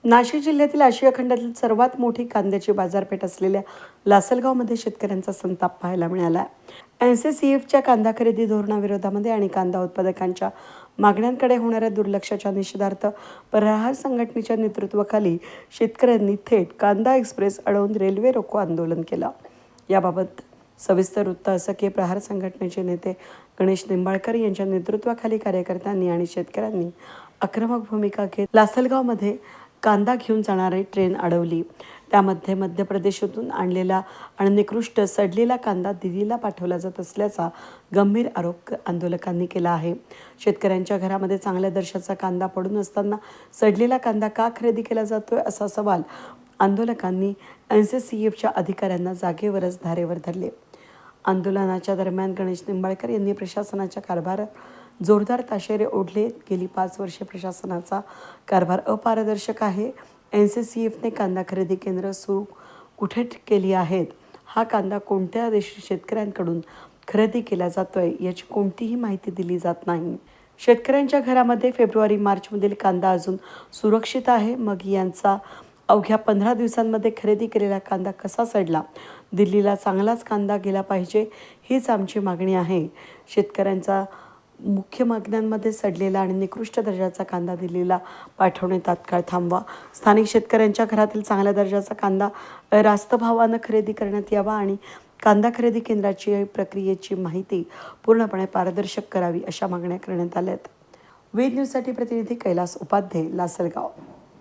नाशिक जिल्ह्यातील आशिया खंडातील सर्वात मोठी कांद्याची बाजारपेठ असलेल्या लासलगावमध्ये शेतकऱ्यांचा संताप पाहायला मिळाला. NCCFच्या कांदा खरेदी धोरणाविरोधामध्ये आणि कांदा उत्पादकांच्या मागण्यांकडे होणाऱ्या दुर्लक्षाच्या निषेधार्थ प्रहार संघटनेच्या नेतृत्वाखाली शेतकऱ्यांनी थेट कांदा एक्सप्रेस अडवून रेल्वे रोको आंदोलन केलं. याबाबत सविस्तर वृत्त असं की प्रहार संघटनेचे नेते गणेश निंबाळकर यांच्या नेतृत्वाखाली कार्यकर्त्यांनी आणि शेतकऱ्यांनी आक्रमक भूमिका घेत लासलगावमध्ये कांदा घेऊन जाणारी ट्रेन अडवली. त्यामध्ये मध्य प्रदेशातून आणलेला आणि निकृष्ट सडलेला कांदा दिल्लीला पाठवला जात असल्याचा गंभीर आरोप आंदोलकांनी केला आहे. शेतकऱ्यांच्या घरामध्ये चांगल्या दर्जाचा कांदा पडून असताना सडलेला कांदा का खरेदी केला जातोय असा सवाल आंदोलकांनी NCCFच्या अधिकाऱ्यांना जागेवरच धारेवर धरले. आंदोलनाच्या दरम्यान गणेश निंबाळकर यांनी प्रशासनाच्या कारभारात जोरदार ताशेरे ओढले. गेली 5 वर्षे प्रशासनाचा कारभार अपारदर्शक आहे. NCCFने कांदा खरेदी केंद्र सुरू कुठे केली आहेत, हा कांदा कोणत्या शेतकऱ्यांकडून खरेदी केला जातोय याची कोणतीही माहिती दिली जात नाही. शेतकऱ्यांच्या घरामध्ये फेब्रुवारी-मार्चमधील कांदा अजून सुरक्षित आहे, मग यांचा अवघ्या 15 दिवसांमध्ये खरेदी केलेला कांदा कसा सडला? दिल्लीला चांगलाच कांदा गेला पाहिजे, हीच आमची मागणी आहे. शेतकऱ्यांचा मुख्य मागण्यांमध्ये सडलेला आणि निकृष्ट दर्जाचा कांदा दिल्लीला पाठवणे तात्काळ थांबवा. स्थानिक शेतकऱ्यांच्या घरातील चांगल्या दर्जाचा कांदा रास्त भावानं खरेदी करण्यात यावा आणि कांदा खरेदी केंद्राची प्रक्रियेची माहिती पूर्णपणे पारदर्शक करावी, अशा मागण्या करण्यात आल्यात. वेद न्यूजसाठी प्रतिनिधी कैलास उपाध्ये, लासलगाव.